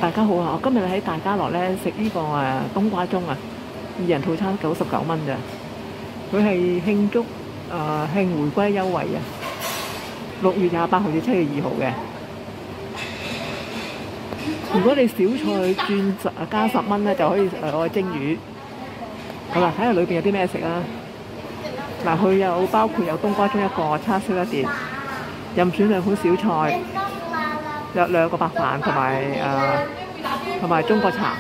大家好啊！我今日喺大家樂咧食呢個冬瓜盅啊，2人套餐99蚊咋。佢係慶祝慶回歸優惠啊，6月28號至7月2號嘅。如果你小菜轉加10蚊咧，就可以攞去蒸魚。好啦，睇下裏邊有啲咩食啊！嗱，佢有包括有冬瓜盅1個、叉燒1碟、任選2款小菜。有2個白飯同埋中國茶。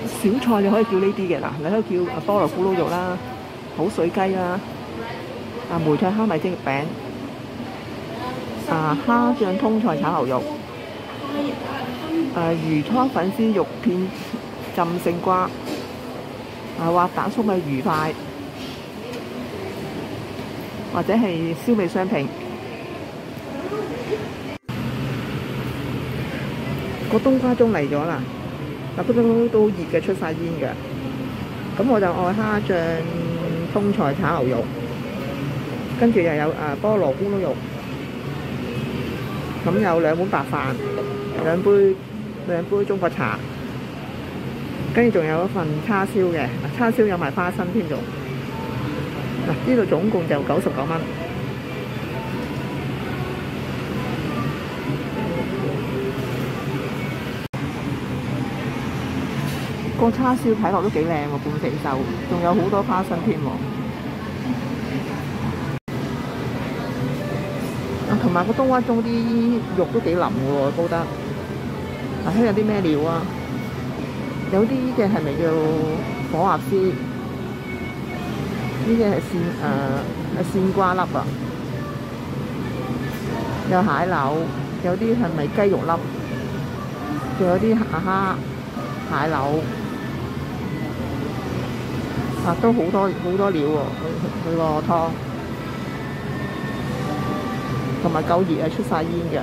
小菜你可以叫呢啲嘅嗱，你可以叫菠蘿咕嚕肉啦、口水雞啦、梅菜蝦米蒸肉餅、蝦醬通菜炒牛肉、魚湯粉絲肉片浸勝瓜、滑蛋粟米魚塊。或者係燒味雙拼，個冬瓜盅嚟咗啦，都熱嘅，出晒煙嘅。咁我就愛蝦醬通菜炒牛肉，跟住又有菠蘿咕嚕肉，咁有2碗白飯，兩杯中國茶，跟住仲有一份叉燒嘅，叉燒有埋花生添仲。呢度總共就99蚊。個叉燒睇落都幾靚喎，半成熟，仲有好多花生添喎。同埋個冬瓜盅啲肉都幾腍喎，煲得。睇下有啲咩料啊？有啲嘅係咪叫火鴨絲？呢啲係鮮瓜粒啊，有蟹柳，有啲係咪雞肉粒？仲有啲蝦、蟹柳，都好多料喎，佢個湯，同埋夠熱出晒煙嘅。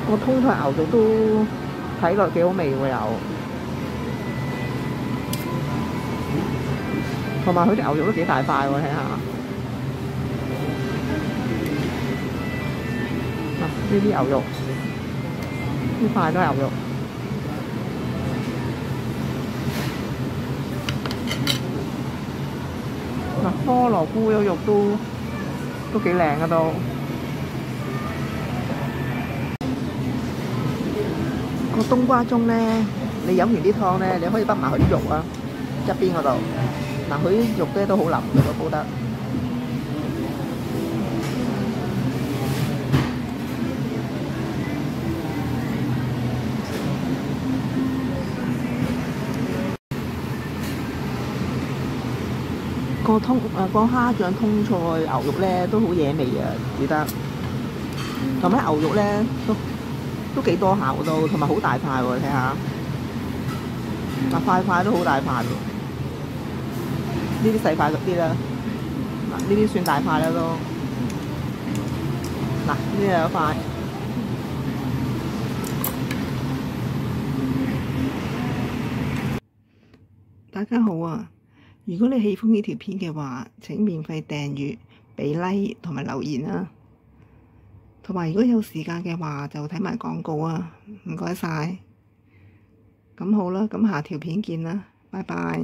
個通菜牛肉都睇落幾好味喎，有。同埋佢啲牛肉都幾大塊喎，睇下。呢啲牛肉，呢塊都係牛肉。菠蘿咕嚕肉都幾靚㗎都。個冬瓜盅咧，你飲完啲湯咧，你可以揼埋佢啲肉啊，側邊嗰度。佢啲肉咧都好腍嘅，都煲得。個蝦醬通菜牛肉咧都好惹味啊，煮得。同埋牛肉咧都幾多下都，同埋好大塊喎，你睇下。塊都好大塊喎。呢啲細塊啲啦，呢啲算大塊啦都。呢度有一塊。大家好啊！如果你喜歡呢條片嘅話，請免費訂閱、俾 like 同埋留言啊！同埋如果有時間嘅話，就睇埋廣告啊！唔該晒。咁好啦，咁下條片見啦，拜拜。